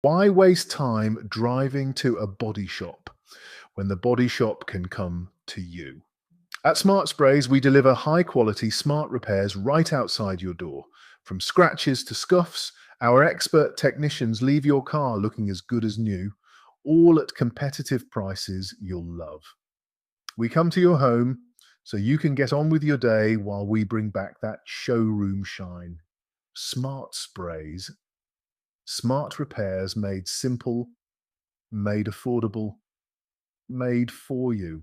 Why waste time driving to a body shop when the body shop can come to you? At SmartSprayz, we deliver high quality smart repairs right outside your door. From scratches to scuffs, our expert technicians leave your car looking as good as new, all at competitive prices you'll love. We come to your home so you can get on with your day while we bring back that showroom shine. SmartSprayz, smart repairs made simple, made affordable, made for you.